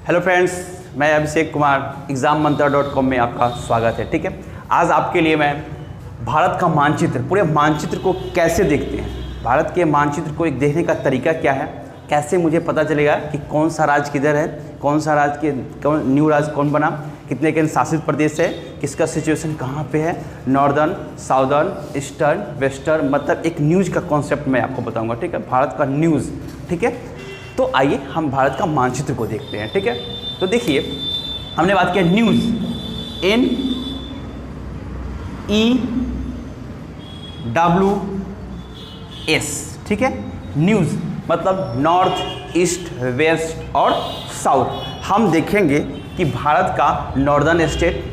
Hello friends, मैं Abhishek Kumar exammantara.com में आपका स्वागत है। ठीक है, आज आपके लिए मैं भारत का मानचित्र, पूरे मानचित्र को कैसे देखते हैं, भारत के मानचित्र को एक देखने का तरीका क्या है, कैसे मुझे पता चलेगा कि कौन सा राज्य किधर है, कौन सा राज्य के कौन न्यू राज्य कौन बना, कितने केंद्र शासित प्रदेश है, किसका सिचुएशन कहाँ पे है, नॉर्दर्न, साउदर्न, ईस्टर्न, वेस्टर्न, मतलब एक न्यूज़ का कॉन्सेप्ट मैं आपको बताऊँगा। ठीक है, भारत का न्यूज़। ठीक है, तो आइए हम भारत का मानचित्र को देखते हैं। ठीक है, तो देखिए हमने बात किया न्यूज़, NEWS। ठीक है, न्यूज़ मतलब नॉर्थ, ईस्ट, वेस्ट और साउथ। हम देखेंगे कि भारत का northern state,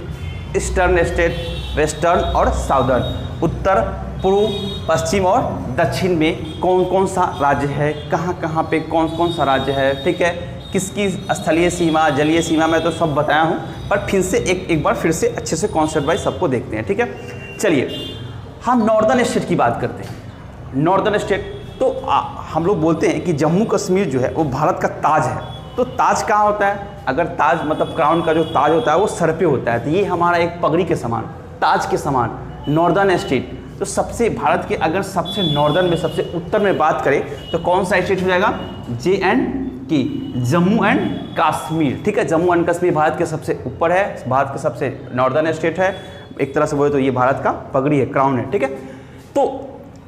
eastern state, western और साउदर्न, उत्तर, पूर्व, पश्चिम और दक्षिण में कौन कौन सा राज्य है, कहाँ कहाँ पे कौन कौन सा राज्य है। ठीक है, किसकी स्थलीय सीमा, जलीय सीमा, मैं तो सब बताया हूँ, पर फिर से एक बार फिर से अच्छे से कॉन्सेप्ट वाइज सबको देखते हैं। ठीक है, चलिए हम नॉर्दर्न स्टेट की बात करते हैं। नॉर्दर्न स्टेट तो हम लोग बोलते हैं कि जम्मू कश्मीर जो है वो भारत का ताज है। तो ताज कहाँ होता है? अगर ताज मतलब क्राउन का जो ताज होता है वो सर पे होता है, तो ये हमारा एक पगड़ी के समान, ताज के समान नॉर्दर्न स्टेट। तो सबसे भारत के अगर सबसे नॉर्दर्न में, सबसे उत्तर में बात करें तो कौन सा स्टेट हो जाएगा? JNK, Jammu and Kashmir. ठीक है, जम्मू एंड कश्मीर भारत के सबसे ऊपर है, भारत के सबसे नॉर्दर्न स्टेट है। एक तरह से बोले तो ये भारत का पगड़ी है, क्राउन है। ठीक है, तो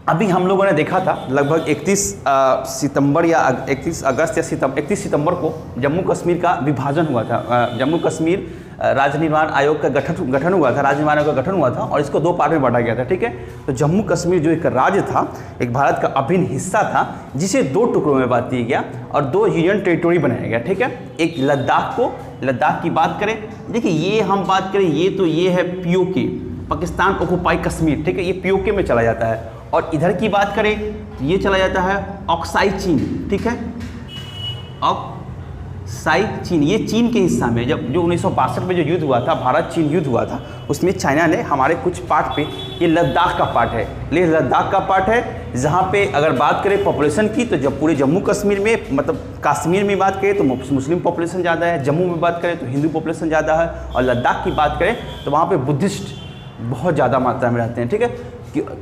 अभी हम लोगों ने देखा था लगभग 31 सितंबर या 31 अगस्त या 31 सितंबर को जम्मू कश्मीर का विभाजन हुआ था। जम्मू कश्मीर राज्य निर्माण आयोग का गठन हुआ था, राज्य निर्माण आयोग का गठन हुआ था और इसको दो पार्ट में बांटा गया था। ठीक है, तो जम्मू कश्मीर जो एक राज्य था, एक भारत का अभिन्न हिस्सा था, जिसे दो टुकड़ों में बांट दिया गया और दो यूनियन टेरिटोरी बनाया गया। ठीक है, एक लद्दाख की बात करें, देखिए ये हम बात करें, ये है POK, पाकिस्तान ऑक्युपाई कश्मीर। ठीक है, ये POK में चला जाता है। और इधर की बात करें तो ये चला जाता है ऑक्साई चीन। ठीक है, ऑक्साई चीन, ये चीन के हिस्सा में, जब जो 1962 में जो युद्ध हुआ था, भारत चीन युद्ध हुआ था, उसमें चाइना ने हमारे कुछ पार्ट पे, ये लद्दाख का पार्ट है, ले लद्दाख का पार्ट है, जहाँ पे अगर बात करें पॉपुलेशन की तो जब पूरे जम्मू कश्मीर में, मतलब कश्मीर में बात करें तो मुस्लिम पॉपुलेशन ज़्यादा है, जम्मू में बात करें तो हिंदू पॉपुलेशन ज़्यादा है, और लद्दाख की बात करें तो वहाँ पर बुद्धिस्ट बहुत ज़्यादा मात्रा में रहते हैं। ठीक है,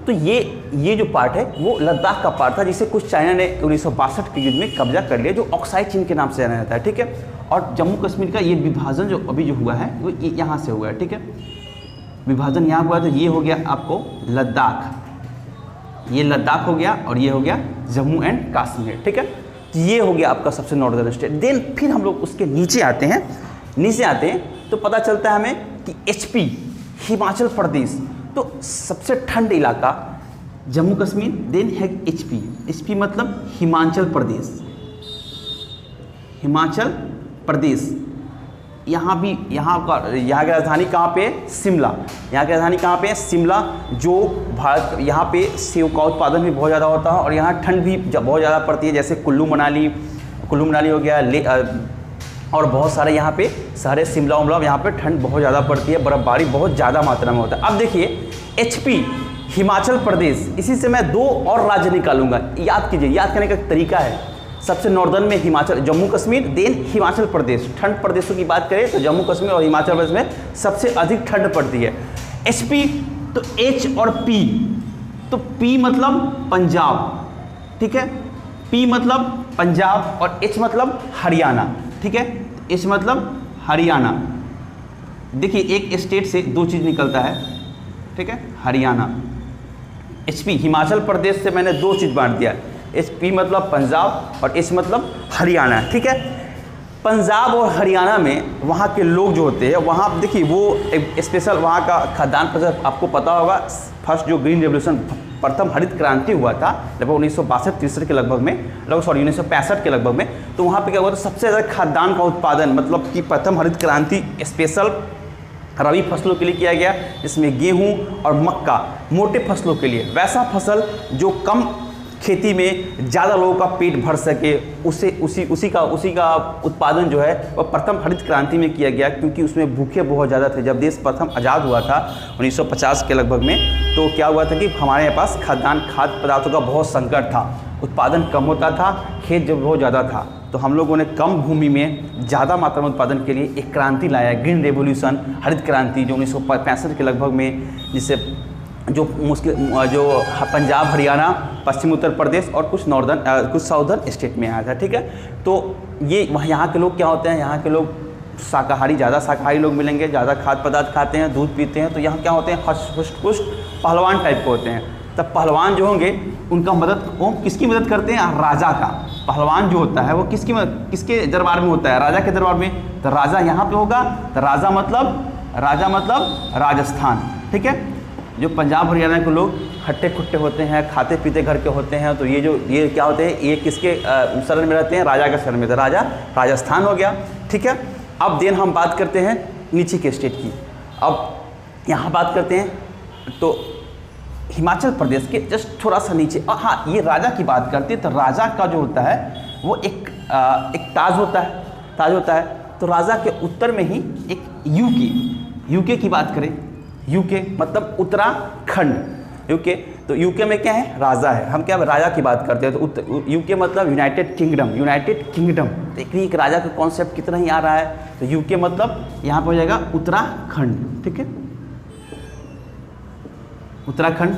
तो ये जो पार्ट है वो लद्दाख का पार्ट था, जिसे कुछ चाइना ने 1962 के युद्ध में कब्जा कर लिया, जो ऑक्साई चीन के नाम से जाना जाता है। ठीक है, और जम्मू कश्मीर का ये विभाजन जो अभी जो हुआ है वो यहाँ से हुआ है। ठीक है, विभाजन यहाँ हुआ, तो ये हो गया आपको लद्दाख, ये लद्दाख हो गया, और ये हो गया जम्मू एंड कश्मीर। ठीक है, तो ये हो गया आपका सबसे नॉर्दर्न स्टेट। देन फिर हम लोग उसके नीचे आते हैं तो पता चलता है हमें कि HP, हिमाचल प्रदेश, तो सबसे ठंड इलाका जम्मू कश्मीर, देन है HP मतलब हिमाचल प्रदेश। यहाँ की राजधानी कहाँ पे है? शिमला। यहाँ की राजधानी कहाँ पे है? शिमला। जो भारत, यहाँ पे सेब का उत्पादन भी बहुत ज़्यादा होता है और यहाँ ठंड भी बहुत ज़्यादा पड़ती है, जैसे कुल्लू मनाली हो गया, और बहुत सारे यहाँ पे सारे शिमला उमला, यहाँ पे ठंड बहुत ज़्यादा पड़ती है, बर्फबारी बहुत ज़्यादा मात्रा में होता है। अब देखिए HP, हिमाचल प्रदेश, इसी से मैं दो और राज्य निकालूंगा। याद कीजिए, याद करने का तरीका है, सबसे नॉर्दर्न में हिमाचल, जम्मू कश्मीर, देन हिमाचल प्रदेश। ठंड प्रदेशों की बात करें तो जम्मू कश्मीर और हिमाचल प्रदेश में सबसे अधिक ठंड पड़ती है। HP तो H और P, तो P मतलब पंजाब। ठीक है, P मतलब पंजाब और H मतलब हरियाणा। ठीक है, H मतलब हरियाणा। देखिए एक स्टेट से दो चीज़ निकलता है। ठीक है, हरियाणा। HP, हिमाचल प्रदेश से मैंने दो चीज़ बांट दिया, HP मतलब पंजाब और H मतलब हरियाणा। ठीक है, पंजाब और हरियाणा में वहाँ के लोग जो होते हैं, वहाँ देखिए वो एक स्पेशल वहाँ का खाद्यान्न पदार्थ, आपको पता होगा फर्स्ट जो ग्रीन रेवोल्यूशन, प्रथम हरित क्रांति हुआ था लगभग 1962-63 के लगभग में, 1965 के लगभग में, तो वहाँ पे क्या हुआ था, सबसे ज़्यादा खाद्यान्न का उत्पादन, मतलब कि प्रथम हरित क्रांति स्पेशल रबी फसलों के लिए किया गया, जिसमें गेहूं और मक्का मोटे फसलों के लिए, वैसा फसल जो कम खेती में ज़्यादा लोगों का पेट भर सके, उसी का उत्पादन जो है वह प्रथम हरित क्रांति में किया गया, क्योंकि उसमें भूखे बहुत ज़्यादा थे। जब देश प्रथम आज़ाद हुआ था 1950 के लगभग में, तो क्या हुआ था कि हमारे पास खाद्य पदार्थों का बहुत संकट था, उत्पादन कम होता था, खेत जब बहुत ज़्यादा था, तो हम लोगों ने कम भूमि में ज़्यादा मात्रा में उत्पादन के लिए एक क्रांति लाया, ग्रीन रेवोल्यूशन, हरित क्रांति, जो 1965 के लगभग में, जिससे जो पंजाब, हरियाणा, पश्चिम उत्तर प्रदेश और कुछ साउदर्न स्टेट में आया था। ठीक है, तो ये यहाँ के लोग क्या होते हैं, यहाँ के लोग शाकाहारी, ज़्यादा शाकाहारी लोग मिलेंगे, ज़्यादा खाद्य पदार्थ खाते हैं, दूध पीते हैं। तो यहाँ क्या होते हैं, हष्ट पुष्ट पहलवान टाइप के होते हैं। तब पहलवान जो होंगे उनका वो किसकी मदद करते हैं, राजा का। पहलवान जो होता है वो किसके दरबार में होता है, राजा के दरबार में। तो राजा यहाँ पे होगा, तो राजा मतलब राजस्थान। ठीक है, जो पंजाब हरियाणा के लोग हट्टे खुट्टे होते हैं, खाते पीते घर के होते हैं, तो ये क्या होते हैं, ये किसके शरण में रहते हैं, राजा के शरण में। तो राजा राजस्थान हो गया। ठीक है, अब देन हम बात करते हैं नीचे के स्टेट की। अब यहाँ बात करते हैं तो हिमाचल प्रदेश के जस्ट थोड़ा सा नीचे। और हाँ, ये राजा की बात करते हैं तो राजा का जो होता है वो एक ताज होता है। तो राजा के उत्तर में ही एक यूके की बात करें, यूके मतलब उत्तराखंड। तो यूके में क्या है, राजा है। हम क्या राजा की बात करते हैं तो यूके मतलब यूनाइटेड किंगडम। देखिए एक राजा का कॉन्सेप्ट कितना ही आ रहा है। तो यूके मतलब यहाँ पर हो जाएगा उत्तराखंड। ठीक है, उत्तराखंड।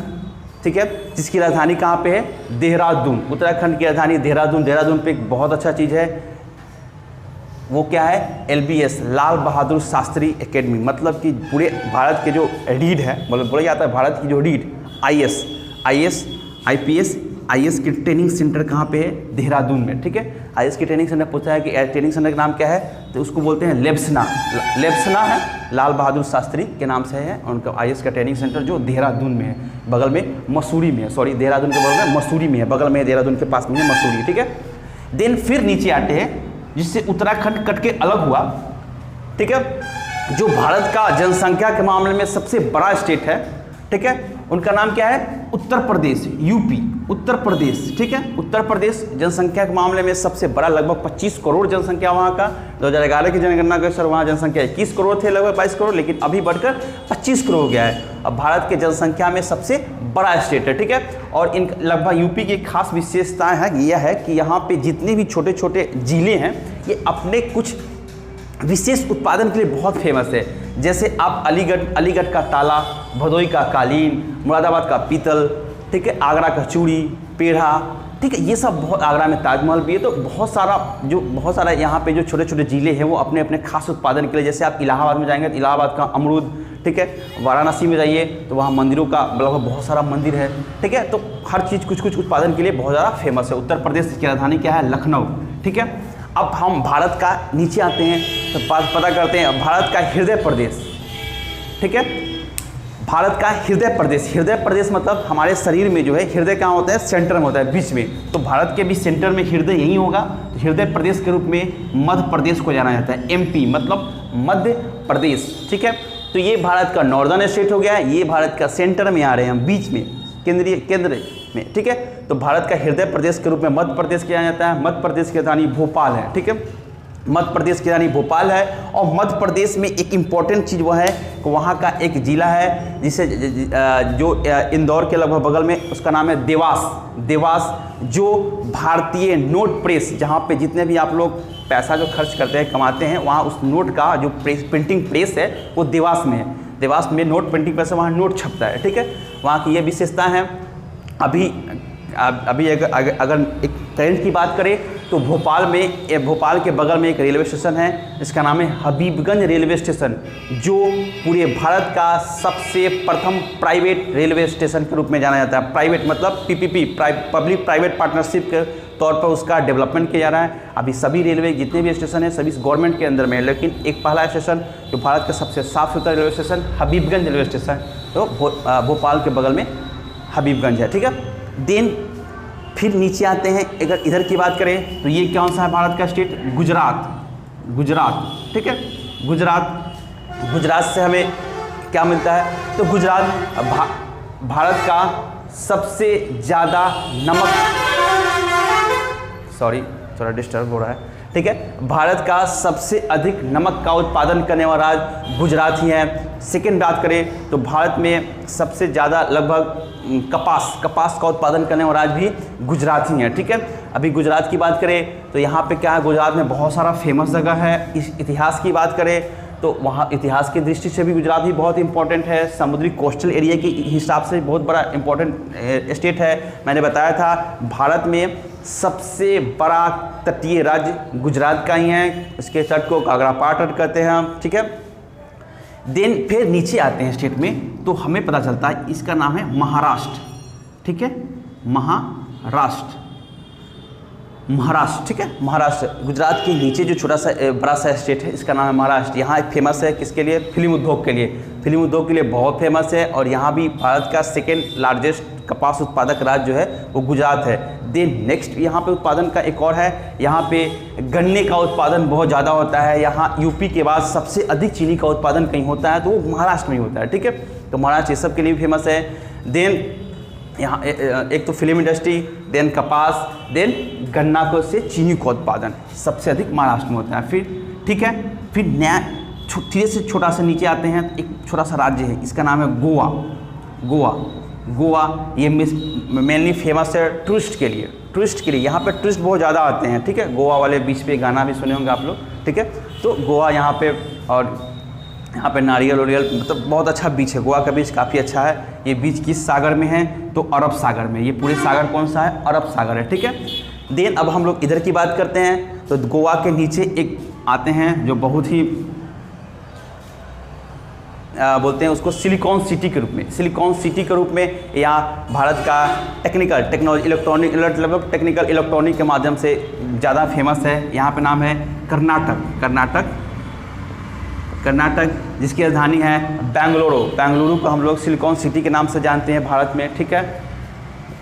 ठीक है, जिसकी राजधानी कहाँ पे है, देहरादून। उत्तराखंड की राजधानी देहरादून। देहरादून पे एक बहुत अच्छा चीज़ है, वो क्या है, LBS, लाल बहादुर शास्त्री एकेडमी। मतलब कि पूरे भारत के जो रीड है, मतलब बोला जाता है भारत की जो रीड IAS, IPS, IAS की ट्रेनिंग सेंटर कहाँ पे है, देहरादून में। ठीक है, IAS की ट्रेनिंग सेंटर पूछा है कि ट्रेनिंग सेंटर का नाम क्या है, तो उसको बोलते हैं लेब्सना है, लाल बहादुर शास्त्री के नाम से है उनका IAS का ट्रेनिंग सेंटर, जो देहरादून में है, बगल में मसूरी में है। सॉरी, देहरादून के बगल में मसूरी में है, बगल में देहरादून के पास में है मसूरी। ठीक है, देन फिर नीचे आते हैं, जिससे उत्तराखंड कट के अलग हुआ। ठीक है, जो भारत का जनसंख्या के मामले में सबसे बड़ा स्टेट है। ठीक है, उनका नाम क्या है, उत्तर प्रदेश, यूपी, उत्तर प्रदेश। ठीक है, उत्तर प्रदेश जनसंख्या के मामले में सबसे बड़ा, लगभग 25 करोड़ जनसंख्या वहाँ का। 2011 की जनगणना के अनुसार वहाँ जनसंख्या 21 करोड़ थे, लगभग 22 करोड़, लेकिन अभी बढ़कर 25 करोड़ हो गया है। अब भारत के जनसंख्या में सबसे बड़ा स्टेट है। ठीक है, और इन लगभग यूपी की खास विशेषताएं है, यह है कि यहाँ पे जितने भी छोटे छोटे जिले हैं ये अपने कुछ विशेष उत्पादन के लिए बहुत फेमस है। जैसे आप अलीगढ़ का ताला, भदोई का कालीन, मुरादाबाद का पीतल, ठीक है, आगरा का चूड़ी, पेढ़ा, ठीक है, ये सब बहुत, आगरा में ताजमहल भी है। तो बहुत सारा यहाँ पे जो छोटे छोटे जिले हैं वो अपने अपने खास उत्पादन के लिए, जैसे आप इलाहाबाद में जाएंगे तो इलाहाबाद का अमरूद, ठीक है, वाराणसी में जाइए तो वहाँ मंदिरों का लगभग बहुत सारा मंदिर है। ठीक है, तो हर चीज़ कुछ उत्पादन के लिए बहुत ज़्यादा फेमस है। उत्तर प्रदेश की राजधानी क्या है, लखनऊ। ठीक है, अब हम भारत का नीचे आते हैं तो पता करते हैं भारत का हृदय प्रदेश। ठीक है, भारत का हृदय प्रदेश मतलब हमारे शरीर में जो है हृदय कहाँ होता है, सेंटर में होता है, बीच में। तो भारत के भी सेंटर में हृदय यही होगा। तो हृदय प्रदेश के रूप में मध्य प्रदेश को जाना जाता है, MP मतलब मध्य प्रदेश। ठीक है, तो ये भारत का नॉर्दर्न स्टेट हो गया, ये भारत का सेंटर में आ रहे हैं हम, बीच में, केंद्र में। ठीक है, तो भारत का हृदय प्रदेश के रूप में मध्य प्रदेश किया जाता है। मध्य प्रदेश की राजधानी भोपाल है। ठीक है, मध्य प्रदेश की राजधानी भोपाल है। और मध्य प्रदेश में एक इम्पॉर्टेंट चीज़ वो है कि वहाँ का एक जिला है जिसे जो इंदौर के लगभग बगल में, उसका नाम है देवास, जो भारतीय नोट प्रेस, जहाँ पे जितने भी आप लोग पैसा जो खर्च करते हैं, कमाते हैं, वहाँ उस नोट का जो प्रिंटिंग प्रेस है वो देवास में है। देवास में नोट प्रिंटिंग प्रेस है, वहाँ नोट छपता है। ठीक है, वहाँ की ये विशेषता है। अभी अगर एक ट्रेंड की बात करें तो भोपाल के बगल में एक रेलवे स्टेशन है, इसका नाम है हबीबगंज रेलवे स्टेशन, जो पूरे भारत का सबसे प्रथम प्राइवेट रेलवे स्टेशन के रूप में जाना जाता है। प्राइवेट मतलब PPP, पब्लिक प्राइवेट पार्टनरशिप के तौर पर उसका डेवलपमेंट किया जा रहा है। अभी सभी रेलवे जितने भी स्टेशन हैं सभी गवर्नमेंट के अंदर में है, लेकिन एक पहला स्टेशन जो भारत का सबसे साफ सुथरा railway station Habibganj railway station, तो भोपाल के बगल में हबीबगंज है। ठीक है, देन फिर नीचे आते हैं, अगर इधर की बात करें तो ये कौन सा है भारत का स्टेट, गुजरात। ठीक है, गुजरात से हमें क्या मिलता है, तो गुजरात भारत का सबसे ज़्यादा नमक, सॉरी थोड़ा डिस्टर्ब हो रहा है, ठीक है। भारत का सबसे अधिक नमक का उत्पादन करने वाला राज्य गुजरात ही है। सेकेंड बात करें तो भारत में सबसे ज़्यादा लगभग कपास का उत्पादन करने वाला राज्य भी गुजरात ही है, ठीक है। अभी गुजरात की बात करें तो यहाँ पे क्या है, गुजरात में बहुत सारा फेमस जगह है। इस इतिहास की बात करें तो वहाँ इतिहास की दृष्टि से भी गुजरात ही बहुत इंपॉर्टेंट है। समुद्री कोस्टल एरिया के हिसाब से बहुत बड़ा इंपॉर्टेंट स्टेट है। मैंने बताया था भारत में सबसे बड़ा तटीय राज्य गुजरात का ही है। इसके तट को कागरापार तट कहते हैं हम, ठीक है। देन फिर नीचे आते हैं स्टेट में तो हमें पता चलता है इसका नाम है महाराष्ट्र, ठीक है। महाराष्ट्र, ठीक है। महाराष्ट्र गुजरात के नीचे जो छोटा सा बड़ा सा स्टेट है, इसका नाम है महाराष्ट्र। यहाँ एक फेमस है किसके लिए, फिल्म उद्योग के लिए। फिल्म उद्योग के लिए बहुत फेमस है और यहाँ भी भारत का सेकेंड लार्जेस्ट कपास उत्पादक राज्य जो है वो गुजरात है। देन नेक्स्ट यहाँ पे उत्पादन का एक और है, यहाँ पे गन्ने का उत्पादन बहुत ज़्यादा होता है। यहाँ यूपी के बाद सबसे अधिक चीनी का उत्पादन कहीं होता है तो वो महाराष्ट्र में ही होता है, ठीक है। तो महाराष्ट्र ये सब के लिए भी फेमस है। देन यहाँ एक तो फिल्म इंडस्ट्री, देन कपास, देन गन्ना को से चीनी का उत्पादन सबसे अधिक महाराष्ट्र में होता है। फिर ठीक है, फिर नया धीरे से छोटा सा नीचे आते हैं, एक छोटा सा राज्य है, इसका नाम है गोवा। ये मेनली फेमस है टूरिस्ट के लिए। यहाँ पे टूरिस्ट बहुत ज़्यादा आते हैं, ठीक है। गोवा वाले बीच पे गाना भी सुने होंगे आप लोग, ठीक है। तो गोवा यहाँ पे, और यहाँ पे नारियल मतलब बहुत अच्छा बीच है। गोवा का बीच काफ़ी अच्छा है। ये बीच किस सागर में है तो अरब सागर में। ये पूरे सागर कौन सा है, अरब सागर है, ठीक है। देन अब हम लोग इधर की बात करते हैं तो गोवा के नीचे एक आते हैं जो बहुत ही बोलते हैं उसको सिलिकॉन सिटी के रूप में। यहाँ भारत का टेक्नोलॉजी इलेक्ट्रॉनिक के माध्यम से ज़्यादा फेमस है। यहाँ पे नाम है कर्नाटक, जिसकी राजधानी है बेंगलुरु को हम लोग सिलिकॉन सिटी के नाम से जानते हैं भारत में, ठीक है।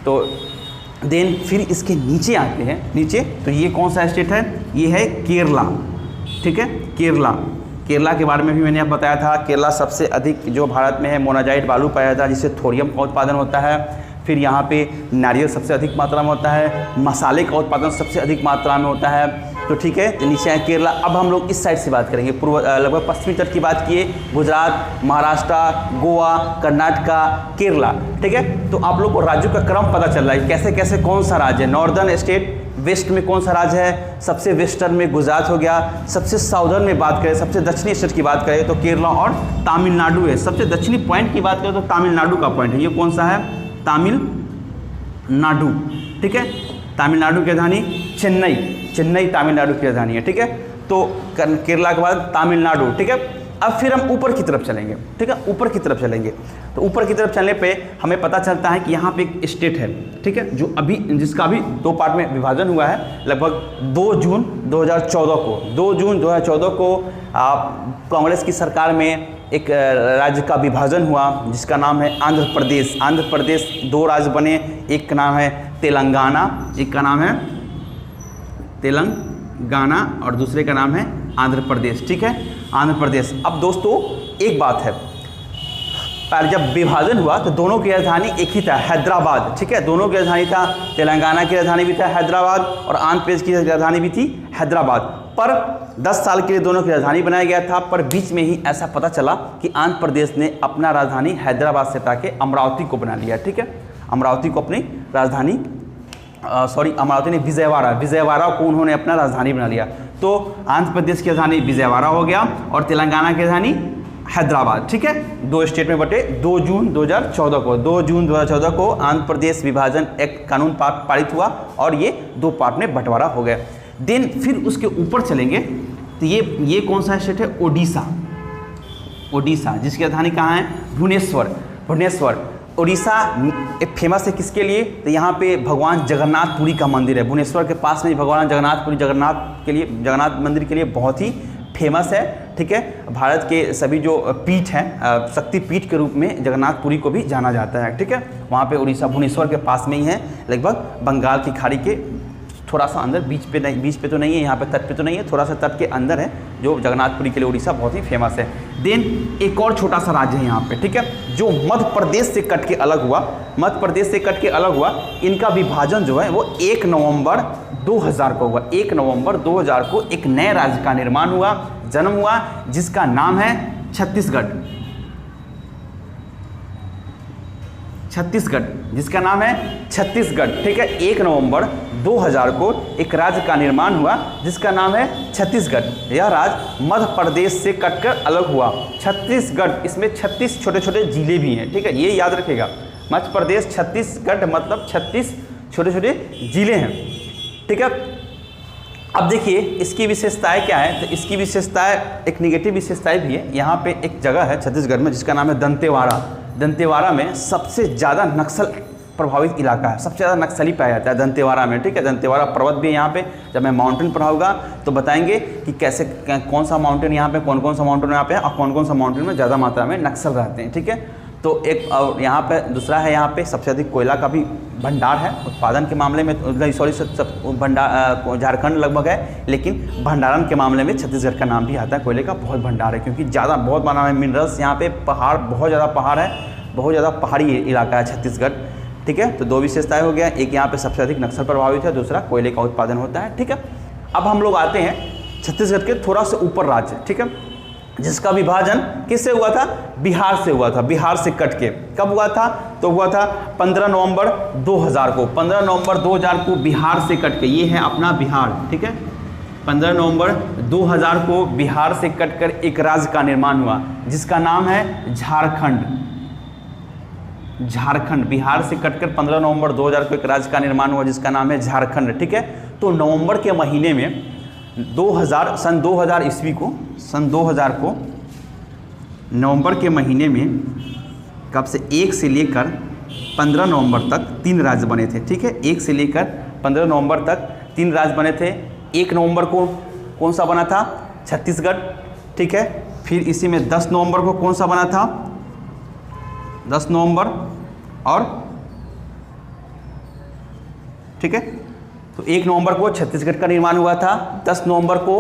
तो देन फिर इसके नीचे आते हैं तो ये कौन सा स्टेट है, ये है केरला, ठीक है। केरला के बारे में भी मैंने आपको बताया था। केरला सबसे अधिक जो भारत में है मोनाजाइट बालू पाया जाता है, जिससे थोरियम का उत्पादन होता है। फिर यहाँ पे नारियल सबसे अधिक मात्रा में होता है, मसाले का उत्पादन सबसे अधिक मात्रा में होता है। तो ठीक है, तो नीचे है केरला। अब हम लोग इस साइड से बात करेंगे, लगभग पश्चिमी तट की बात किए, गुजरात, महाराष्ट्र, गोवा, कर्नाटका, केरला, ठीक है। तो आप लोग को राज्यों का क्रम पता चल रहा है कैसे कैसे कौन सा राज्य है। नॉर्दर्न स्टेट, वेस्ट में कौन सा राज्य है, सबसे वेस्टर्न में गुजरात हो गया। सबसे साउदर्न में बात करें, सबसे दक्षिणी स्टेट की बात करें तो केरला और तमिलनाडु है। सबसे दक्षिणी पॉइंट की बात करें तो तमिलनाडु का पॉइंट है। ये कौन सा है, तमिलनाडु, ठीक है। तमिलनाडु की राजधानी चेन्नई तमिलनाडु की राजधानी है, ठीक है। तो केरला के बाद तमिलनाडु, ठीक है। अब फिर हम ऊपर की तरफ चलेंगे, ठीक है। ऊपर की तरफ चलेंगे तो ऊपर की तरफ चलने पे हमें पता चलता है कि यहाँ पे एक स्टेट है, ठीक है, जिसका अभी 2 पार्ट में विभाजन हुआ है। लगभग 2 जून 2014 को कांग्रेस की सरकार में एक राज्य का विभाजन हुआ जिसका नाम है आंध्र प्रदेश। 2 राज्य बने, एक का नाम है तेलंगाना, एक का नाम है तेलंगाना और दूसरे का नाम है आंध्र प्रदेश, ठीक है, आंध्र प्रदेश। अब दोस्तों एक बात है, जब विभाजन हुआ तो दोनों की राजधानी एक ही था, हैदराबाद, ठीक है। दोनों की राजधानी था, तेलंगाना की राजधानी भी था हैदराबाद और आंध्र प्रदेश की राजधानी भी थी हैदराबाद। पर 10 साल के लिए दोनों की राजधानी बनाया गया था। पर बीच में ही ऐसा पता चला कि आंध्र प्रदेश ने अपना राजधानी हैदराबाद से हटा के अमरावती को बना लिया, ठीक है। अमरावती को अपनी राजधानी अमरावती ने विजयवाड़ा को उन्होंने अपना राजधानी बना लिया। तो आंध्र प्रदेश की राजधानी विजयवाड़ा हो गया और तेलंगाना की राजधानी हैदराबाद, ठीक है। 2 स्टेट में बटे। 2 जून 2014 को आंध्र प्रदेश विभाजन एक्ट कानून पारित हुआ और ये 2 पार्ट में बंटवारा हो गया। देन फिर उसके ऊपर चलेंगे तो ये कौन सा स्टेट है, ओडिशा, जिसकी राजधानी कहाँ है, भुवनेश्वर। उड़ीसा एक फेमस है किसके लिए, तो यहाँ पे भगवान जगन्नाथपुरी का मंदिर है। भुवनेश्वर के पास में भगवान जगन्नाथ मंदिर के लिए बहुत ही फेमस है, ठीक है। भारत के सभी जो पीठ हैं, शक्ति पीठ के रूप में जगन्नाथपुरी को भी जाना जाता है, ठीक है। वहाँ पे उड़ीसा भुवनेश्वर के पास में ही है, लगभग बंगाल की खाड़ी के थोड़ा सा अंदर, बीच पे तो नहीं है, यहाँ पे तट पे तो नहीं है, थोड़ा सा तट के अंदर है, जो जगन्नाथपुरी के लिए उड़ीसा बहुत ही फेमस है। देन एक और छोटा सा राज्य है यहाँ पे, ठीक है, जो मध्य प्रदेश से कट के अलग हुआ, मध्य प्रदेश से कट के अलग हुआ। इनका विभाजन जो है वो 1 नवंबर 2000 को हुआ। 1 नवंबर 2000 को एक नए राज्य का निर्माण हुआ, जन्म हुआ, जिसका नाम है छत्तीसगढ़। छत्तीसगढ़, जिसका नाम है छत्तीसगढ़, ठीक है। 1 नवंबर 2000 को एक राज्य का निर्माण हुआ जिसका नाम है छत्तीसगढ़। यह राज्य मध्य प्रदेश से कटकर अलग हुआ। छत्तीसगढ़, इसमें 36 छोटे छोटे जिले भी हैं, ठीक है, ये याद रखिएगा। मध्य प्रदेश छत्तीसगढ़ मतलब 36 छोटे छोटे जिले हैं, ठीक है। अब देखिए इसकी विशेषताएं क्या है, तो इसकी विशेषताएं, एक निगेटिव विशेषताएं भी है। यहाँ पे एक जगह है छत्तीसगढ़ में जिसका नाम है दंतेवाड़ा। दंतेवाड़ा में सबसे ज़्यादा नक्सल प्रभावित इलाका है, सबसे ज़्यादा नक्सली पाया जाता है दंतेवाड़ा में, ठीक है। दंतेवाड़ा पर्वत भी है यहाँ पे। जब मैं माउंटेन पढ़ाऊंगा तो बताएंगे कि कैसे कौन सा माउंटेन यहाँ पे, कौन कौन सा माउंटेन यहाँ पे है और कौन कौन सा माउंटेन में ज़्यादा मात्रा में नक्सल रहते हैं, ठीक है। तो एक और यहाँ पे दूसरा है, यहाँ पे सबसे अधिक कोयला का भी भंडार है। उत्पादन के मामले में सॉरी सब भंडार झारखंड लगभग है, लेकिन भंडारण के मामले में छत्तीसगढ़ का नाम भी आता है। कोयले का बहुत भंडार है क्योंकि ज़्यादा बहुत मात्रा में मिनरल्स यहाँ पे, पहाड़ बहुत ज़्यादा पहाड़ है, बहुत ज़्यादा पहाड़ी इलाका है छत्तीसगढ़, ठीक है। तो 2 विशेषताएं हो गया, एक यहाँ पे सबसे अधिक नक्सल प्रभावित है, दूसरा कोयले का उत्पादन होता है, ठीक है। अब हम लोग आते हैं छत्तीसगढ़ के थोड़ा सा ऊपर राज्य, ठीक है, जिसका विभाजन किससे हुआ था, बिहार से हुआ था। बिहार से कट के कब हुआ था, तो हुआ था 15 नवंबर 2000 को। 15 नवंबर 2000 को बिहार से कट के, ये है अपना बिहार, ठीक है। 15 नवंबर 2000 को बिहार से कटकर एक राज्य का निर्माण हुआ जिसका नाम है झारखंड। झारखंड, बिहार से कटकर 15 नवंबर 2000 को एक राज्य का निर्माण हुआ जिसका नाम है झारखंड, ठीक है। तो नवंबर के महीने में 2000 सन 2000 ईस्वी को, सन 2000 को नवंबर के महीने में कब से 1 से लेकर 15 नवंबर तक 3 राज्य बने थे, ठीक है। 1 से लेकर 15 नवंबर तक 3 राज्य बने थे। 1 नवंबर को कौन सा बना था, छत्तीसगढ़, ठीक है। फिर इसी में 10 नवंबर को कौन सा बना था, 10 नवंबर, और ठीक है। तो 1 नवंबर को छत्तीसगढ़ का निर्माण हुआ था। 10 नवंबर को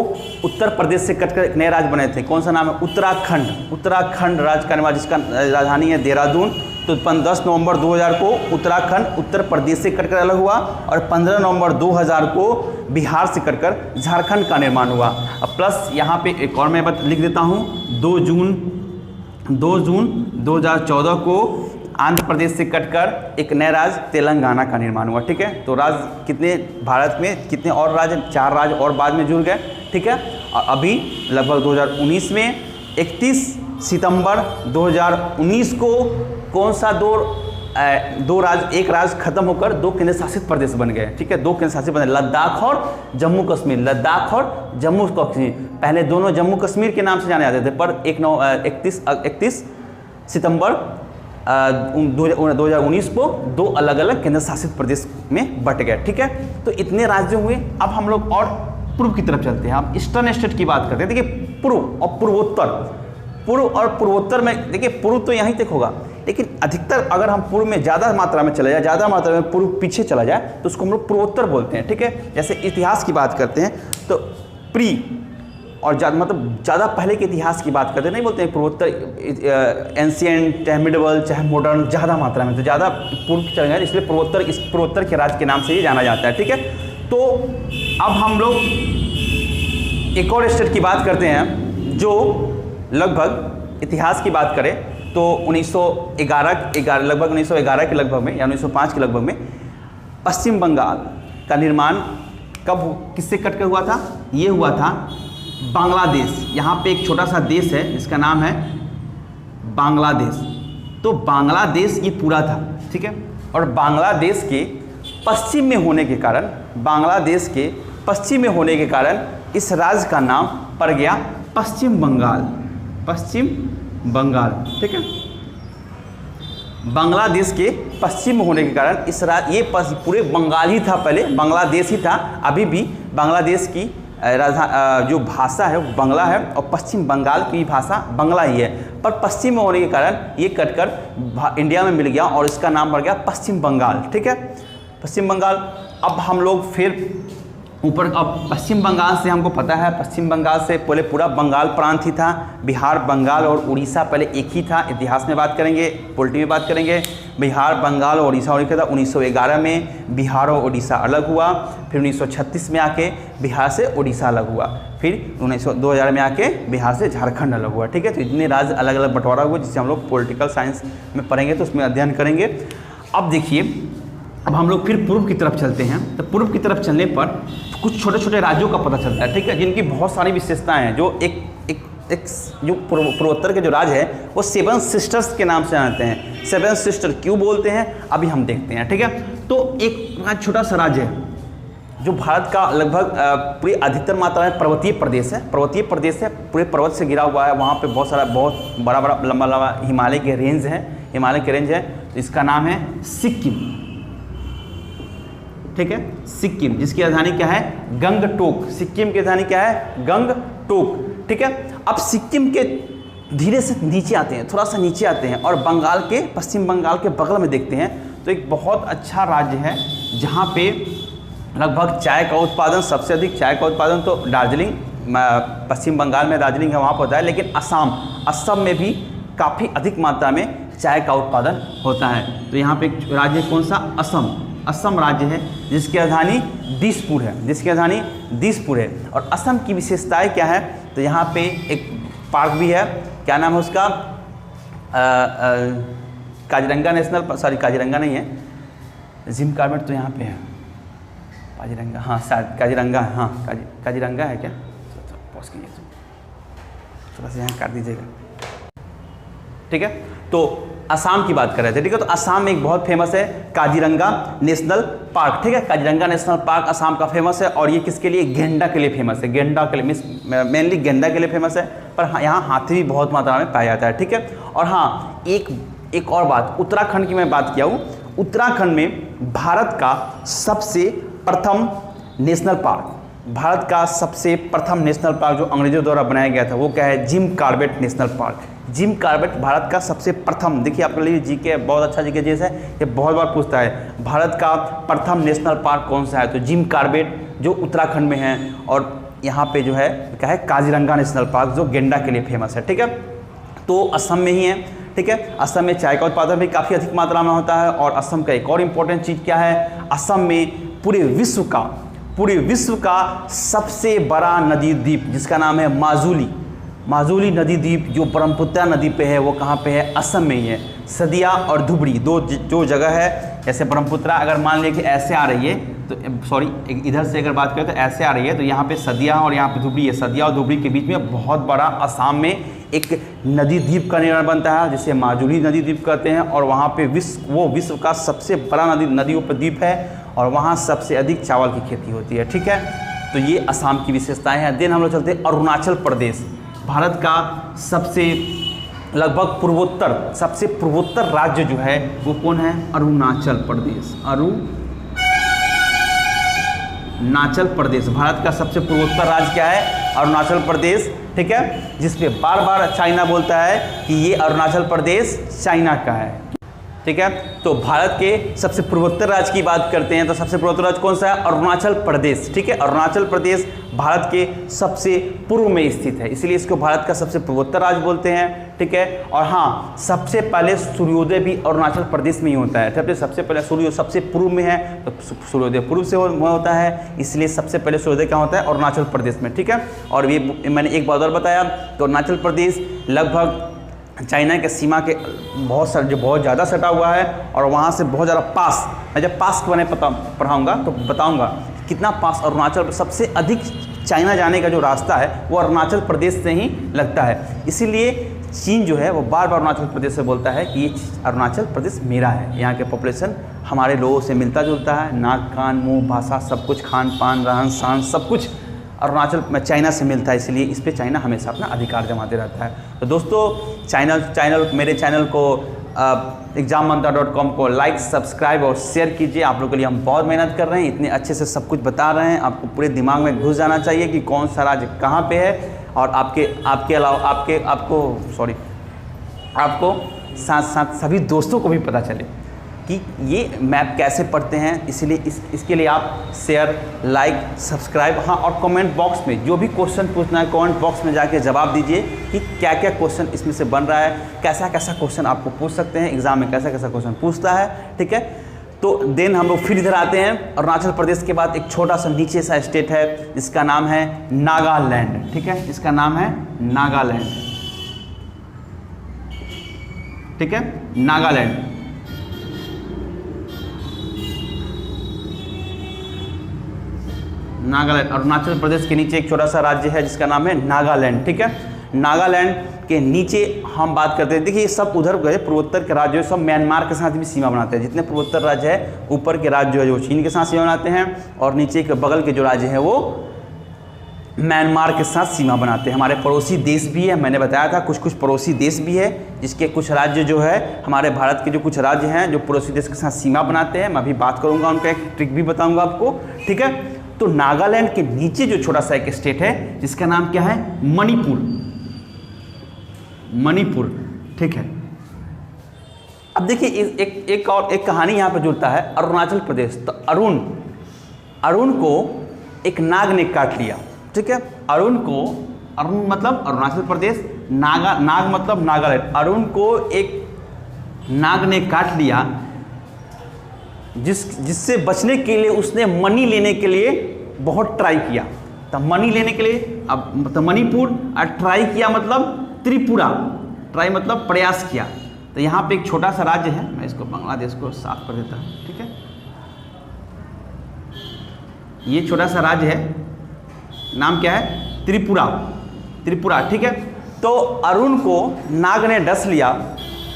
उत्तर प्रदेश से कटकर एक नए राज्य बने थे, कौन सा नाम है, उत्तराखंड। उत्तराखंड राज्य का निर्माण, जिसका राजधानी है देहरादून। तो 10 नवंबर 2000 को उत्तराखंड उत्तर प्रदेश से कटकर अलग हुआ और 15 नवंबर 2000 को बिहार से कटकर झारखंड का निर्माण हुआ। अब प्लस यहाँ पे एक और मैं लिख देता हूँ, 2 जून 2014 को आंध्र प्रदेश से कटकर एक नया राज्य तेलंगाना का निर्माण हुआ, ठीक है। तो राज्य कितने, भारत में कितने और राज्य, 4 राज्य और बाद में जुड़ गए, ठीक है। और अभी लगभग 2019 में 31 सितंबर 2019 को कौन सा दो राज्य, एक राज्य खत्म होकर 2 केंद्र शासित प्रदेश बन गए, ठीक है। 2 केंद्र शासित प्रदेश, लद्दाख और जम्मू कश्मीर। लद्दाख और जम्मू कश्मीर, पहले दोनों जम्मू कश्मीर के नाम से जाने जाते थे, पर 31 सितंबर 2019 को 2 अलग अलग केंद्र शासित प्रदेश में बट गए, ठीक है। तो इतने राज्य हुए। अब हम लोग और पूर्व की तरफ चलते हैं। हम ईस्टर्न स्टेट की बात करते हैं। देखिए पूर्व और पूर्वोत्तर, पूर्व और पूर्वोत्तर में देखिए पूर्व तो यहीं तक होगा, लेकिन अधिकतर अगर हम पूर्व में ज़्यादा मात्रा में चले जाए, ज़्यादा मात्रा में पूर्व पीछे चला जाए तो उसको हम लोग पूर्वोत्तर बोलते हैं, ठीक है। जैसे इतिहास की बात करते हैं तो प्री और ज़्यादा पहले के इतिहास की बात करते नहीं बोलते हैं पूर्वोत्तर, एंशिएंट चाहे मिडवल चाहे मॉडर्न, ज़्यादा मात्रा में, तो ज़्यादा पूर्व चल गए, इसलिए पूर्वोत्तर, इस पूर्वोत्तर के राज्य के नाम से ये जाना जाता है, ठीक है। तो अब हम लोग एक और स्टेट की बात करते हैं जो लगभग इतिहास की बात करें तो 1911 लगभग 1911 के लगभग में या 1905 के लगभग में पश्चिम बंगाल का निर्माण कब किससे कटकर हुआ था, ये हुआ था बांग्लादेश। यहाँ पे एक छोटा सा देश है जिसका नाम है बांग्लादेश। तो बांग्लादेश ये पूरा था, ठीक है। और बांग्लादेश के पश्चिम में होने के कारण, बांग्लादेश के पश्चिम में होने के कारण इस राज्य का नाम पड़ गया पश्चिम बंगाल। पश्चिम बंगाल, ठीक है। बांग्लादेश के पश्चिम में होने के कारण इस ये पूरे बंगाल ही था, पहले बांग्लादेश ही था। अभी भी बांग्लादेश की जो भाषा है वो बांग्ला है और पश्चिम बंगाल की भाषा बांग्ला ही है, पर पश्चिम में होने के कारण ये कटकर इंडिया में मिल गया और इसका नाम पड़ गया पश्चिम बंगाल, ठीक है, पश्चिम बंगाल। अब हम लोग फिर ऊपर अब पश्चिम बंगाल से हमको पता है, पश्चिम बंगाल से पहले पूरा बंगाल प्रांत ही था। बिहार, बंगाल और उड़ीसा पहले एक ही था। इतिहास में बात करेंगे, पॉलिटी में बात करेंगे। बिहार, बंगाल और उड़ीसा और था। 1911 में बिहार और उड़ीसा अलग हुआ। फिर 1936 में आके बिहार से उड़ीसा अलग हुआ। फिर 2000 में आके बिहार से झारखंड अलग हुआ। ठीक है, तो इतने राज्य अलग अलग बंटवारा हुआ, जिससे हम लोग पॉलिटिकल साइंस में पढ़ेंगे तो उसमें अध्ययन करेंगे। अब देखिए, अब हम लोग फिर पूर्व की तरफ चलते हैं। तो पूर्व की तरफ चलने पर कुछ छोटे छोटे राज्यों का पता चलता है। ठीक है, जिनकी बहुत सारी विशेषताएं हैं। जो एक जो पूर्वोत्तर के जो राज्य है वो 7 सिस्टर्स के नाम से जानते हैं। 7 सिस्टर क्यों बोलते हैं अभी हम देखते हैं। ठीक है, तो एक छोटा सा राज्य है जो भारत का लगभग पूरी अधिकतर मात्रा में पर्वतीय प्रदेश है। पर्वतीय प्रदेश है, पूरे पर्वत से घिरा हुआ है। वहाँ पे बहुत बड़ा लंबा लंबा हिमालय के रेंज है। हिमालय के रेंज है, तो इसका नाम है सिक्किम। ठीक है, सिक्किम, जिसकी राजधानी क्या है, गंगटोक। सिक्किम की राजधानी क्या है, गंगटोक। ठीक है, अब सिक्किम के धीरे से नीचे आते हैं, थोड़ा सा नीचे आते हैं और बंगाल के, पश्चिम बंगाल के बगल में देखते हैं तो एक बहुत अच्छा राज्य है जहाँ पे लगभग चाय का उत्पादन सबसे अधिक। चाय का उत्पादन तो दार्जिलिंग, पश्चिम बंगाल में दार्जिलिंग है, वहाँ पर होता है। लेकिन असम में भी काफ़ी अधिक मात्रा में चाय का उत्पादन होता है। तो यहाँ पे एक राज्य कौन सा, असम राज्य है, जिसकी राजधानी दिसपुर है। जिसकी राजधानी दिसपुर है। और असम की विशेषताएं क्या है, तो यहाँ पे एक पार्क भी है। क्या नाम है उसका, काजीरंगा नेशनल, सॉरी काजीरंगा नहीं है, जिम कार्बेट तो यहाँ पे है। काजीरंगा, हाँ शायद काजीरंगा है, हाँ काजीरंगा है क्या, पॉज कीजिए थोड़ा सा यहाँ कर दीजिएगा। ठीक है, तो असम की बात कर रहे थे। ठीक है, तो असम में एक बहुत फेमस है काजीरंगा नेशनल पार्क। ठीक है, काजीरंगा नेशनल पार्क असम का फेमस है। और ये किसके लिए, गेंडा के लिए फेमस है। गेंडा के लिए, मेनली गेंडा के लिए फेमस है, पर यहाँ हाथी भी बहुत मात्रा में पाया जाता है। ठीक है, और हाँ एक और बात, उत्तराखंड की मैं बात किया हूँ। उत्तराखंड में भारत का सबसे प्रथम नेशनल पार्क, भारत का सबसे प्रथम नेशनल पार्क जो अंग्रेजों द्वारा बनाया गया था, वो क्या है, Jim Corbett National Park. Jim Corbett भारत का सबसे प्रथम, देखिए आपके लिए जीके बहुत अच्छा जीके जैसा है, ये बहुत बार पूछता है भारत का प्रथम नेशनल पार्क कौन सा है, तो जिम कार्बेट जो उत्तराखंड में है। और यहाँ पे जो है क्या है, काजीरंगा नेशनल पार्क जो गेंडा के लिए फेमस है। ठीक है, तो असम में ही है। ठीक है, असम में चाय का उत्पादन भी काफ़ी अधिक मात्रा में होता है। और असम का एक और इम्पोर्टेंट चीज़ क्या है, असम में पूरे विश्व का सबसे बड़ा नदी द्वीप, जिसका नाम है माजुली नदी द्वीप, जो ब्रह्मपुत्र नदी पे है, वो कहाँ पे है, असम में ही है। सदिया और धुबरी जो जगह है, जैसे ब्रह्मपुत्र अगर मान लिया कि ऐसे आ रही है, तो सॉरी इधर से अगर बात करें तो ऐसे आ रही है, तो यहाँ पे सदिया और यहाँ पे धुबरी है। सदिया और धुबरी के बीच में बहुत बड़ा असम में एक नदी द्वीप का निर्माण बनता है, जिसे माजुली नदी द्वीप कहते हैं। और वहाँ पे विश्व का सबसे बड़ा नदियों पर द्वीप है, और वहाँ सबसे अधिक चावल की खेती होती है। ठीक है, तो ये असम की विशेषताएं हैं। देन हम लोग चलते हैं अरुणाचल प्रदेश। भारत का सबसे लगभग सबसे पूर्वोत्तर राज्य जो है वो कौन है, अरुणाचल प्रदेश। अरुणाचल प्रदेश भारत का सबसे पूर्वोत्तर राज्य क्या है, अरुणाचल प्रदेश। ठीक है, जिसपे बार बार चाइना बोलता है कि ये अरुणाचल प्रदेश चाइना का है। ठीक है, तो भारत के सबसे पूर्वोत्तर राज्य की बात करते हैं तो सबसे पूर्वोत्तर राज्य कौन सा है, अरुणाचल प्रदेश। ठीक है, अरुणाचल प्रदेश भारत के सबसे पूर्व में स्थित है, इसलिए इसको भारत का सबसे पूर्वोत्तर राज्य बोलते हैं। ठीक है, और हाँ, सबसे पहले सूर्योदय भी अरुणाचल प्रदेश में ही होता है। ठीक है, सबसे पहले सूर्य सबसे पूर्व में है, तो सूर्योदय पूर्व से होता है, इसलिए सबसे पहले सूर्योदय क्या होता है, अरुणाचल प्रदेश में। ठीक है, और ये मैंने एक बात और बताया तो अरुणाचल प्रदेश लगभग चाइना के सीमा के बहुत ज़्यादा सटा हुआ है, और वहाँ से बहुत ज़्यादा पास, मैं जब पास के बारे में पढ़ाऊँगा तो बताऊँगा कितना पास अरुणाचल, सबसे अधिक चाइना जाने का जो रास्ता है वो अरुणाचल प्रदेश से ही लगता है। इसीलिए चीन जो है वो बार बार अरुणाचल प्रदेश से बोलता है कि ये अरुणाचल प्रदेश मेरा है। यहाँ के पॉपुलेशन हमारे लोगों से मिलता जुलता है, नाक कान मुँह भाषा सब कुछ, खान पान रहन सहन सब कुछ अरुणाचल में चाइना से मिलता है, इसलिए इस पे चाइना हमेशा अपना अधिकार जमाते रहता है। तो दोस्तों मेरे चैनल को exammantra.com को लाइक सब्सक्राइब और शेयर कीजिए। आप लोगों के लिए हम बहुत मेहनत कर रहे हैं, इतने अच्छे से सब कुछ बता रहे हैं, आपको पूरे दिमाग में घुस जाना चाहिए कि कौन सा राज्य कहाँ पे है, और आपके अलावा आपको साथ साथ सभी दोस्तों को भी पता चले कि ये मैप कैसे पढ़ते हैं, इसलिए इसके लिए आप शेयर, लाइक, सब्सक्राइब, हाँ, और कमेंट बॉक्स में जो भी क्वेश्चन पूछना है कमेंट बॉक्स में जाके जवाब दीजिए कि क्या क्या क्वेश्चन इसमें से बन रहा है, कैसा कैसा क्वेश्चन आपको पूछ सकते हैं, एग्जाम में कैसा कैसा क्वेश्चन पूछता है। ठीक है, तो देन हम लोग फिर इधर आते हैं। अरुणाचल प्रदेश के बाद एक छोटा सा नीचे सा स्टेट है जिसका नाम है नागालैंड। ठीक है, इसका नाम है नागालैंड। ठीक है, नागालैंड। नागालैंड अरुणाचल प्रदेश के नीचे एक छोटा सा राज्य है जिसका नाम है नागालैंड। ठीक है, नागालैंड के नीचे हम बात करते हैं, देखिए ये सब उधर गए पूर्वोत्तर के राज्य सब म्यांमार के साथ भी सीमा बनाते हैं। जितने पूर्वोत्तर राज्य है, ऊपर के राज्य जो है वो चीन के साथ सीमा बनाते हैं और नीचे के बगल के जो राज्य है वो म्यांमार के साथ सीमा बनाते हैं। हमारे पड़ोसी देश भी है, मैंने बताया था कुछ पड़ोसी देश भी है जिसके कुछ राज्य जो है हमारे भारत के जो कुछ राज्य हैं जो पड़ोसी देश के साथ सीमा बनाते हैं। मैं अभी बात करूँगा, उनका एक ट्रिक भी बताऊँगा आपको। ठीक है, तो नागालैंड के नीचे जो छोटा सा एक स्टेट है जिसका नाम क्या है, मणिपुर। मणिपुर। ठीक है, अब देखिए एक और एक कहानी यहाँ पे जुड़ता है, अरुणाचल प्रदेश। तो अरुण को एक नाग ने काट लिया। ठीक है, अरुण मतलब अरुणाचल प्रदेश, नाग मतलब नागालैंड। अरुण को एक नाग ने काट लिया जिससे बचने के लिए उसने मनी लेने के लिए बहुत ट्राई किया। तो मनी लेने के लिए अब तो मणिपुर और ट्राई किया मतलब त्रिपुरा, ट्राई मतलब प्रयास किया। तो यहाँ पे एक छोटा सा राज्य है, मैं इसको बांग्लादेश को साफ कर देता हूँ। ठीक है, ये छोटा सा राज्य है, नाम क्या है, त्रिपुरा। त्रिपुरा। ठीक है, तो अरुण को नाग ने डस लिया।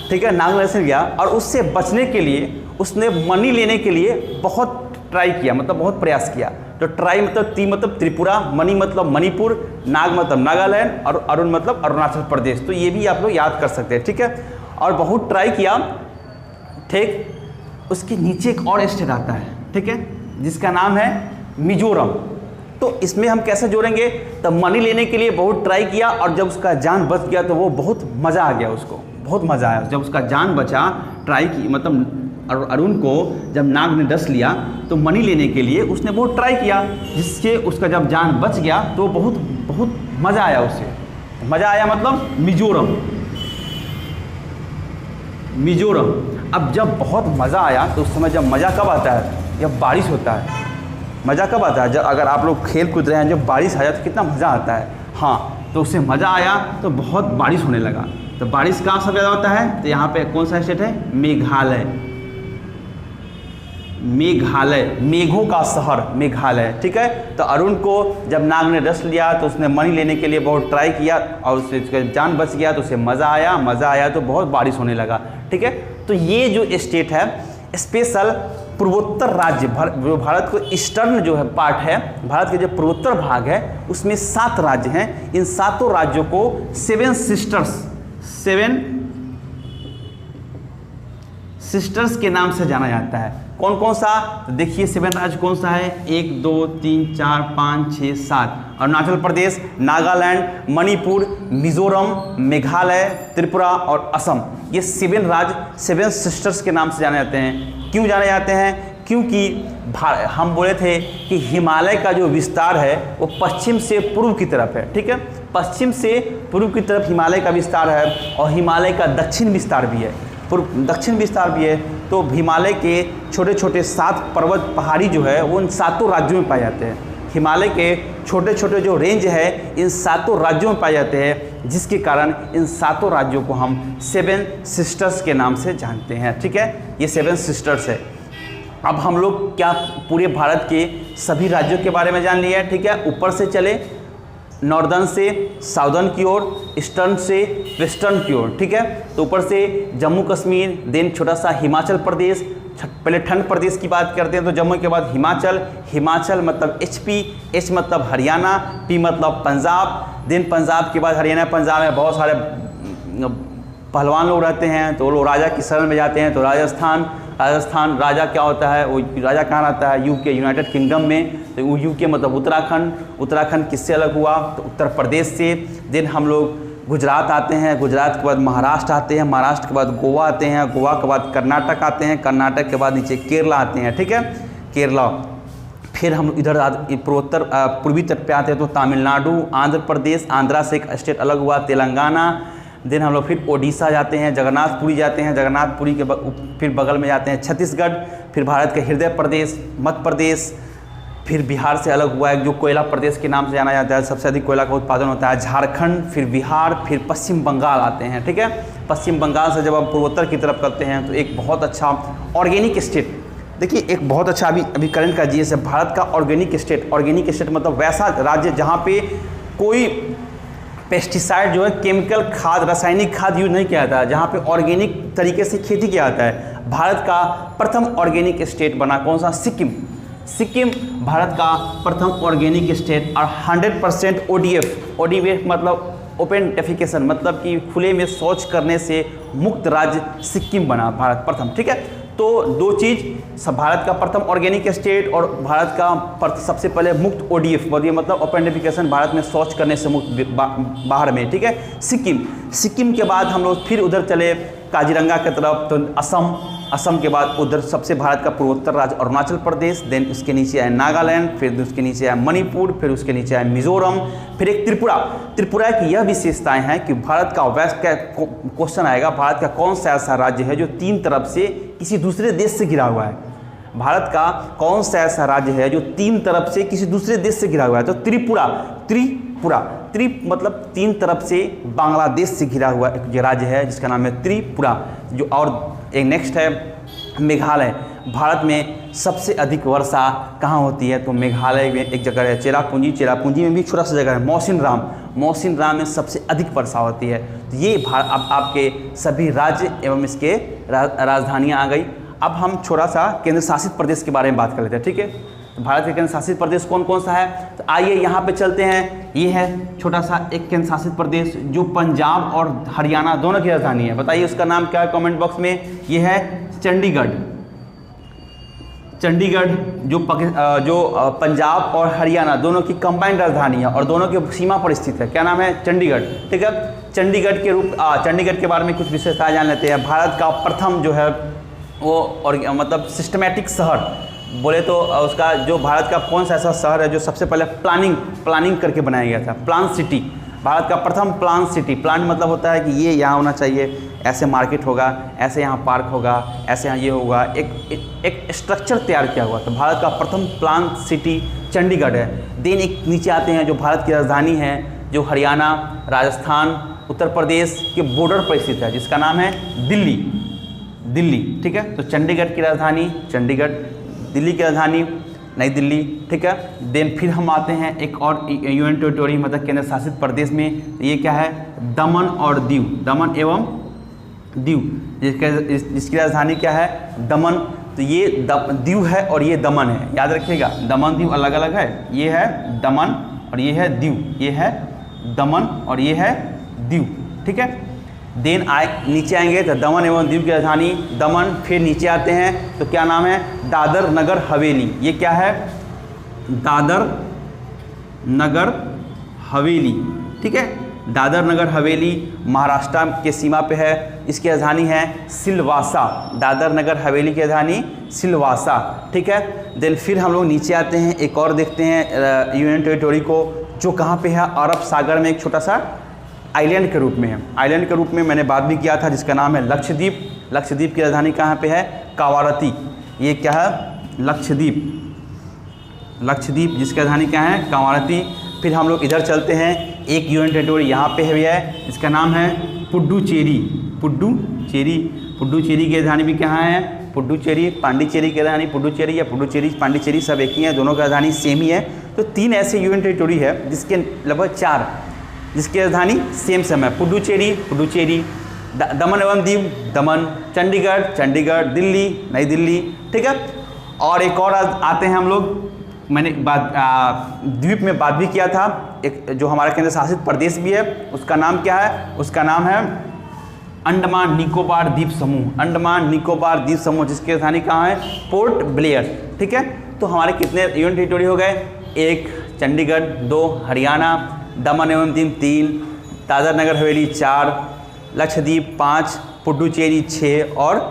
ठीक है, नाग ने डस लिया और उससे बचने के लिए उसने मनी लेने के लिए बहुत ट्राई किया, मतलब बहुत प्रयास किया। तो ट्राई मतलब त्रिपुरा, मनी मतलब मणिपुर, नाग मतलब नागालैंड और अरुण मतलब अरुणाचल प्रदेश। तो ये भी आप लोग याद कर सकते हैं। ठीक है, और बहुत ट्राई किया। ठीक, उसके नीचे एक और स्टेट आता है। ठीक है, जिसका नाम है मिजोरम। तो इसमें हम कैसे जोड़ेंगे, तो मनी लेने के लिए बहुत ट्राई किया और जब उसका जान बच गया तो वो बहुत मज़ा आ गया, उसको बहुत मज़ा आया। जब उसका जान बचा, ट्राई की मतलब अरुण को जब नाग ने डस लिया तो मनी लेने के लिए उसने बहुत ट्राई किया, जिससे उसका जब जान बच गया तो बहुत बहुत मज़ा आया उसे। मज़ा आया मतलब मिजोरम। अब जब बहुत मज़ा आया तो उस समय जब मज़ा कब आता है, जब बारिश होता है। मज़ा कब आता है, जब अगर आप लोग खेल कूद रहे हैं, जब बारिश आ जाए तो कितना मज़ा आता है। हाँ, तो उससे मज़ा आया तो बहुत बारिश होने लगा। तो बारिश कहाँ सबसे ज़्यादा होता है, तो यहाँ पे कौन सा स्टेट है, मेघालय। मेघों का शहर मेघालय। ठीक है, तो अरुण को जब नाग ने डस लिया तो उसने मनी लेने के लिए बहुत ट्राई किया और उससे जान बच गया तो उसे मज़ा आया तो बहुत बारिश होने लगा। ठीक है, तो ये जो स्टेट है स्पेशल पूर्वोत्तर राज्य, जो भारत को ईस्टर्न जो है पार्ट है, भारत के जो पूर्वोत्तर भाग है उसमें 7 राज्य हैं। इन 7 राज्यों को 7 सिस्टर्स के नाम से जाना जाता है। कौन कौन सा, तो देखिए 7 राज्य कौन सा है, 1 2 3 4 5 6 7। अरुणाचल प्रदेश, नागालैंड, मणिपुर, मिजोरम, मेघालय, त्रिपुरा और असम। ये 7 राज्य 7 सिस्टर्स के नाम से जाने जाते हैं। क्यों जाने जाते हैं, क्योंकि हम बोले थे कि हिमालय का जो विस्तार है वो पश्चिम से पूर्व की तरफ है। ठीक है, पश्चिम से पूर्व की तरफ हिमालय का विस्तार है और हिमालय का दक्षिण विस्तार भी है, दक्षिण विस्तार भी है। तो हिमालय के छोटे छोटे 7 पर्वत पहाड़ी जो है वो इन 7 राज्यों में पाए जाते हैं। हिमालय के छोटे छोटे जो रेंज है इन 7 राज्यों में पाए जाते हैं, जिसके कारण इन 7 राज्यों को हम 7 सिस्टर्स के नाम से जानते हैं। ठीक है, ये 7 सिस्टर्स है। अब हम लोग क्या पूरे भारत के सभी राज्यों के बारे में जान लिया है। ठीक है, ऊपर से चले, नॉर्दर्न से साउदर्न की ओर, ईस्टर्न से वेस्टर्न की ओर। ठीक है, तो ऊपर से जम्मू कश्मीर, देन छोटा सा हिमाचल प्रदेश। पहले ठंड प्रदेश की बात करते हैं तो जम्मू के बाद हिमाचल मतलब HP, H मतलब हरियाणा, P मतलब पंजाब, देन पंजाब के बाद हरियाणा। पंजाब में बहुत सारे पहलवान लोग रहते हैं तो वो लोग राजा की शरण में जाते हैं। तो राजस्थान राजा क्या होता है, वो राजा कहाँ रहता है, UK यूनाइटेड किंगडम में। तो वो UK मतलब उत्तराखंड किससे अलग हुआ, तो उत्तर प्रदेश से। देन हम लोग गुजरात आते हैं, गुजरात के बाद महाराष्ट्र आते हैं, महाराष्ट्र के बाद गोवा आते हैं, गोवा के बाद कर्नाटक आते हैं, कर्नाटक के बाद नीचे केरला आते हैं, ठीक है, केरला। फिर हम इधर पूर्वोत्तर पूर्वी तट पे आते हैं तो तमिलनाडु, आंध्र प्रदेश, आंध्रा से एक स्टेट अलग हुआ तेलंगाना। देन हम लोग फिर ओडिशा जाते हैं, जगन्नाथपुरी जाते हैं, जगन्नाथपुरी के फिर बगल में जाते हैं छत्तीसगढ़, फिर भारत के हृदय प्रदेश मध्य प्रदेश, फिर बिहार से अलग हुआ है जो कोयला प्रदेश के नाम से जाना जाता है, सबसे अधिक कोयला का उत्पादन होता है, झारखंड, फिर बिहार, फिर पश्चिम बंगाल आते हैं, ठीक है। पश्चिम बंगाल से जब हम पूर्वोत्तर की तरफ करते हैं तो एक बहुत अच्छा ऑर्गेनिक स्टेट, देखिए एक बहुत अच्छा अभी करंट का जीएस है भारत का ऑर्गेनिक स्टेट। ऑर्गेनिक स्टेट मतलब वैसा राज्य जहाँ पे कोई पेस्टिसाइड जो है केमिकल खाद, रासायनिक खाद यूज नहीं किया जाता है, जहाँ पे ऑर्गेनिक तरीके से खेती किया जाता है। भारत का प्रथम ऑर्गेनिक स्टेट बना कौन सा? सिक्किम। सिक्किम भारत का प्रथम ऑर्गेनिक स्टेट और 100% ODF मतलब ओपन डेफिकेशन मतलब कि खुले में शौच करने से मुक्त राज्य सिक्किम बना भारत प्रथम, ठीक है। तो दो चीज़, भारत का प्रथम ऑर्गेनिक स्टेट और भारत का सबसे पहले मुक्त ODF मतलब ओपन डेफिकेशन, भारत में शौच करने से मुक्त बाहर में, ठीक है। सिक्किम के बाद हम लोग फिर उधर चले काजीरंगा की तरफ, तो असम के बाद उधर सबसे भारत का पूर्वोत्तर राज्य अरुणाचल प्रदेश, देन उसके नीचे है नागालैंड, फिर उसके नीचे है मणिपुर, फिर उसके नीचे है मिजोरम, फिर एक त्रिपुरा की यह विशेषताएं हैं कि भारत का वेस्ट का क्वेश्चन आएगा, भारत का कौन सा ऐसा राज्य है जो तीन तरफ से किसी दूसरे देश से घिरा हुआ है? भारत का कौन सा ऐसा राज्य है जो तीन तरफ से किसी दूसरे देश से घिरा हुआ है? तो त्रि मतलब तीन तरफ से बांग्लादेश से घिरा हुआ एक राज्य है जिसका नाम है त्रिपुरा। जो और एक नेक्स्ट है मेघालय। भारत में सबसे अधिक वर्षा कहाँ होती है? तो मेघालय में एक जगह है चेरापूंजी में भी छोटा सा जगह है मौसिन राम में सबसे अधिक वर्षा होती है। तो ये अब आपके सभी राज्य एवं इसके राजधानियाँ आ गई। अब हम छोटा सा केंद्र शासित प्रदेश के बारे में बात कर लेते हैं, ठीक है। तो भारत के केंद्र शासित प्रदेश कौन कौन सा है? तो आइए यहाँ पे चलते हैं। ये है छोटा सा एक केंद्र शासित प्रदेश जो पंजाब और हरियाणा दोनों की राजधानी है। बताइए उसका नाम क्या है कमेंट बॉक्स में। ये है चंडीगढ़ जो पंजाब और हरियाणा दोनों की कंबाइंड राजधानी है और दोनों की सीमा पर स्थित है। क्या नाम है? चंडीगढ़, ठीक है। चंडीगढ़ के बारे में कुछ विशेषताएं जान लेते हैं। भारत का प्रथम जो है वो और मतलब सिस्टमैटिक शहर बोले तो उसका जो भारत का कौन सा ऐसा शहर है जो सबसे पहले प्लानिंग करके बनाया गया था? Plan city. भारत का प्रथम प्लान सिटी। प्लान मतलब होता है कि ये यहाँ होना चाहिए, ऐसे मार्केट होगा, ऐसे यहाँ पार्क होगा, ऐसे यहाँ ये होगा, एक स्ट्रक्चर तैयार किया हुआ। तो भारत का प्रथम प्लान सिटी चंडीगढ़ है। देन एक नीचे आते हैं जो भारत की राजधानी है जो हरियाणा, राजस्थान, उत्तर प्रदेश के बॉर्डर पर स्थित है जिसका नाम है दिल्ली, ठीक है। तो चंडीगढ़ की राजधानी चंडीगढ़, दिल्ली की राजधानी नई दिल्ली, ठीक है। देन फिर हम आते हैं एक और यूनियन टेरिटोरी मतलब केंद्र शासित प्रदेश में। ये क्या है? दमन और दीव, दमन एवं दीव, जिसकी राजधानी क्या है? दमन। तो ये दीव है और ये दमन है, याद रखिएगा। दमन दीव अलग अलग है। ये है दमन और ये है दीव, ये है दमन और ये है दीव, ठीक है। देन नीचे आएंगे तो दमन एवं दीव की राजधानी दमन। फिर नीचे आते हैं तो क्या नाम है? दादर नगर हवेली। ये क्या है? दादर नगर हवेली, ठीक है। दादर नगर हवेली महाराष्ट्र के सीमा पे है। इसकी राजधानी है सिलवासा। दादर नगर हवेली की राजधानी सिलवासा, ठीक है। देन फिर हम लोग नीचे आते हैं, एक और देखते हैं यूनियन टेरिटोरी को जो कहाँ पे है? अरब सागर में एक छोटा सा आइलैंड के रूप में है। आइलैंड के रूप में मैंने बात भी किया था जिसका नाम है लक्षद्वीप। लक्षद्वीप की राजधानी कहाँ पे है? कावारती। ये क्या है? लक्षद्वीप जिसकी राजधानी क्या है? कावारती। फिर हम लोग इधर चलते हैं, एक यूनियन टेरिटोरी यहाँ पे है जिसका नाम है पुडुचेरी। पुडुचेरी की राजधानी भी कहाँ है? पुडुचेरी। पांडिचेरी की राजधानी पुडुचेरी या पुडुचेरी पांडिचेरी सब एक ही है, दोनों की राजधानी सेम ही है। तो तीन ऐसे यूनियन टेरिटोरी है जिसके लगभग चार जिसकी राजधानी सेम है। पुडुचेरी, दमन एवं दीव दमन, चंडीगढ़, दिल्ली नई दिल्ली, ठीक है। और एक और आते हैं हम लोग, मैंने द्वीप में बात भी किया था, एक जो हमारा केंद्र शासित प्रदेश भी है उसका नाम क्या है? उसका नाम है अंडमान निकोबार द्वीप समूह। अंडमान निकोबार द्वीप समूह जिसकी राजधानी कहाँ है? पोर्ट ब्लेयर, ठीक है। तो हमारे कितने यूनियन टेरिटोरी हो गए? 1 चंडीगढ़, 2 हरियाणा, दमन एवं दीव 3, दादर नगर हवेली 4, लक्षद्वीप 5, पुडुचेरी 6 और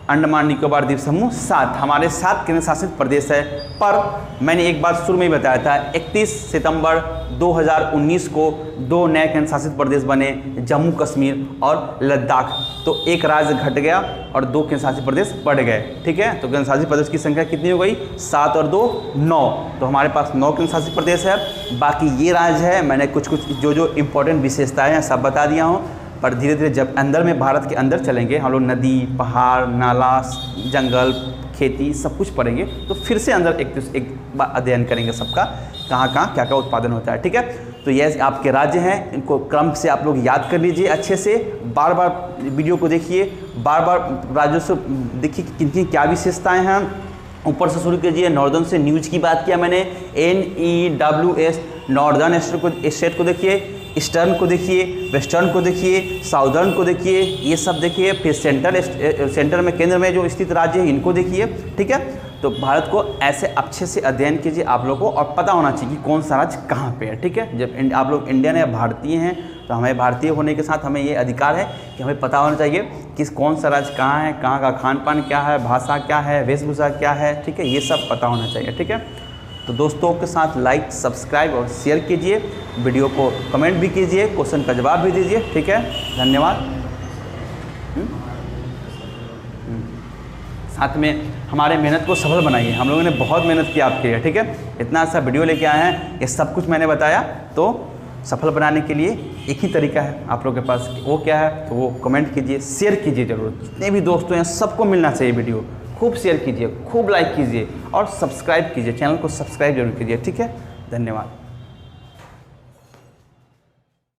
अंडमान निकोबार द्वीप समूह 7 हमारे 7 केंद्र शासित प्रदेश है। पर मैंने एक बात शुरू में ही बताया था, 31 सितंबर 2019 को 2 नए केंद्र शासित प्रदेश बने, जम्मू कश्मीर और लद्दाख। तो एक राज्य घट गया और 2 केंद्र शासित प्रदेश बढ़ गए। ठीक है, तो केंद्र शासित प्रदेश की संख्या कितनी हो गई? 7 और 2 9। तो हमारे पास 9 केंद्र शासित प्रदेश है। बाकी ये राज्य है, मैंने कुछ जो इंपॉर्टेंट विशेषताएँ हैं सब बता दिया हूँ। पर धीरे धीरे जब अंदर में भारत के अंदर चलेंगे हम लोग, नदी, पहाड़, नाला, जंगल, खेती सब कुछ पढ़ेंगे, तो फिर से अंदर एक बार अध्ययन करेंगे सबका, कहाँ क्या उत्पादन होता है। ठीक है, तो ये आपके राज्य हैं, इनको क्रम से आप लोग याद कर लीजिए अच्छे से, बार बार वीडियो को देखिए, बार बार राज्यों से देखिए किन किन क्या विशेषताएँ हैं। ऊपर से शुरू कीजिए, नॉर्दर्न से न्यूज की बात किया मैंने, NEWS नॉर्दर्न स्टेट को देखिए, ईस्टर्न को देखिए, वेस्टर्न को देखिए, साउदर्न को देखिए, ये सब देखिए। फिर सेंटर में केंद्र में जो स्थित राज्य है इनको देखिए। ठीक है, तो भारत को ऐसे अच्छे से अध्ययन कीजिए आप लोगों को, और पता होना चाहिए कि कौन सा राज्य कहाँ पे है। ठीक है, जब आप लोग इंडियन है, भारतीय हैं, तो हमें भारतीय होने के साथ हमें ये अधिकार है कि हमें पता होना चाहिए कि कौन सा राज्य कहाँ है, कहाँ का खान पान क्या है, भाषा क्या है, वेशभूषा क्या है। ठीक है, ये सब पता होना चाहिए। ठीक है, तो दोस्तों के साथ लाइक, सब्सक्राइब और शेयर कीजिए, वीडियो को कमेंट भी कीजिए, क्वेश्चन का जवाब भी दीजिए। ठीक है, धन्यवाद। साथ में हमारे मेहनत को सफल बनाइए, हम लोगों ने बहुत मेहनत की आपके लिए। ठीक है, इतना अच्छा वीडियो लेके आए हैं, ये सब कुछ मैंने बताया, तो सफल बनाने के लिए एक ही तरीका है आप लोगों के पास, वो क्या है? तो वो कमेंट कीजिए, शेयर कीजिए जरूर, जितने भी दोस्तों हैं सबको मिलना चाहिए वीडियो। खूब शेयर कीजिए, खूब लाइक कीजिए और सब्सक्राइब कीजिए, चैनल को सब्सक्राइब जरूर कीजिए। ठीक है, धन्यवाद।